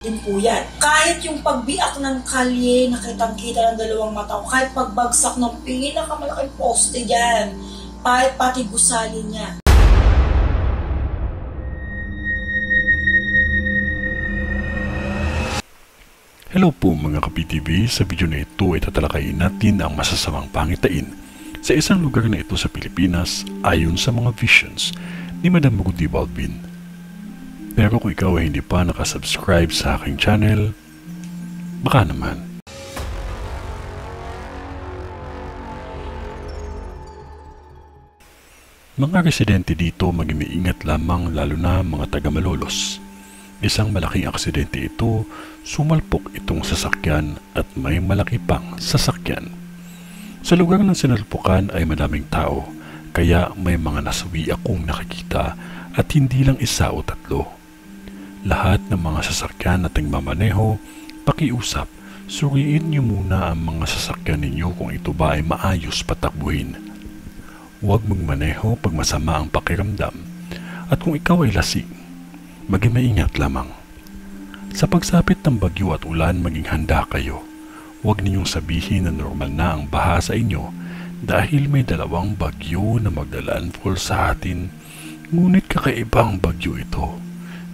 din po yan. Kahit yung pagbiak ng kalye, nakitang-kita ng dalawang mata ko, kahit pagbagsak ng pinakamalaking poste dyan, kahit pati gusali niya. Hello po mga ka-PTV, sa video na ito ay tatalakayin natin ang masasamang pangitain sa isang lugar na ito sa Pilipinas ayon sa mga visions ni Madam Rudy Balbin. Pero kung ikaw ay hindi pa nakasubscribe sa aking channel, baka naman. Mga residente dito mag-iingat lamang, lalo na mga taga-Malolos. Isang malaking aksidente ito, sumalpok itong sasakyan at may malaki pang sasakyan. Sa lugar ng sinalpukan ay madaming tao, kaya may mga nasawi akong nakikita at hindi lang isa o tatlo. Lahat ng mga sasakyan na tingmamaneho, pakiusap, suriin niyo muna ang mga sasakyan ninyo kung ito ba ay maayos patakbuhin. Huwag magmaneho pag masama ang pakiramdam, at kung ikaw ay lasing, maging maingat lamang. Sa pagsapit ng bagyo at ulan, maging handa kayo. Huwag ninyong sabihin na normal na ang baha sa inyo dahil may dalawang bagyo na maglalandfall sa atin, ngunit kakaibang bagyo ito.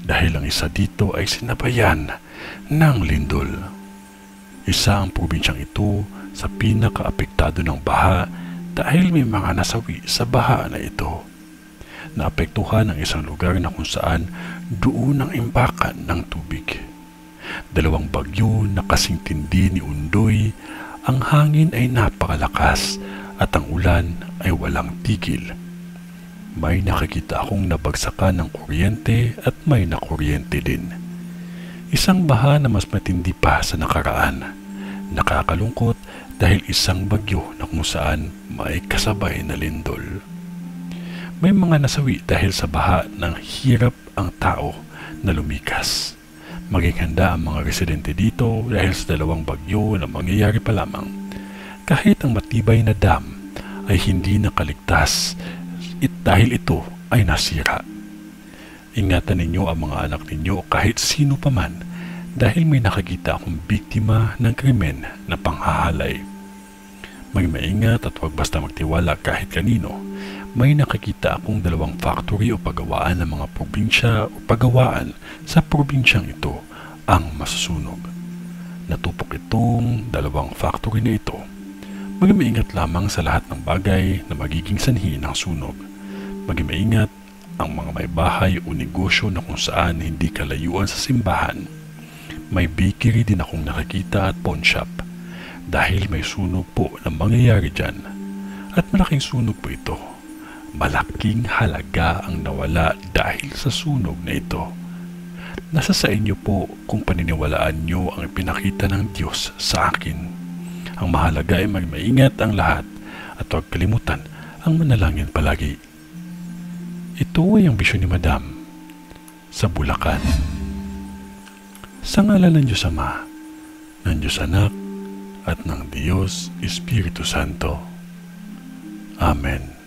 Dahil ang isa dito ay sinabayan ng lindol. Isa ang probinsyang ito sa pinakaapektado ng baha dahil may mga nasawi sa baha na ito. Naapektuhan ang isang lugar na kung saan doon ang imbakan ng tubig. Dalawang bagyo na kasing tindi ni Undoy, ang hangin ay napakalakas at ang ulan ay walang tigil. May nakikita akong nabagsakan ng kuryente at may nakuryente din. Isang baha na mas matindi pa sa nakaraan. Nakakalungkot dahil isang bagyo na kung saan may kasabay na lindol. May mga nasawi dahil sa baha ng hirap ang tao na lumikas. Maging handa ang mga residente dito dahil sa dalawang bagyo na mangyayari pa lamang. Kahit ang matibay na dam ay hindi nakaligtas dahil ito ay nasira. Ingatan ninyo ang mga anak ninyo kahit sino pa man dahil may nakakita akong biktima ng krimen na panghahalay. Maingat at huwag basta magtiwala kahit kanino. May nakikita akong dalawang factory o pagawaan ng mga probinsya o pagawaan sa probinsyang ito ang masusunog. Natupok itong dalawang factory na ito. Mag-maingat lamang sa lahat ng bagay na magiging sanhi ng sunog. Mag-maingat ang mga may bahay o negosyo na kung saan hindi kalayuan sa simbahan. May bakery din akong nakikita at pawn shop dahil may sunog po na mangyayari dyan. At malaking sunog po ito. Malaking halaga ang nawala dahil sa sunog na ito. Nasa sa inyo po kung paniniwalaan nyo ang ipinakita ng Diyos sa akin. Ang mahalaga ay mag-maingat ang lahat at huwag kalimutan ang manalangin palagi. Ito ay ang bisyon ni Madam sa Bulacan. Sa ngalan ng Diyos Ama, ng Diyos Anak, at ng Diyos Espiritu Santo. Amen.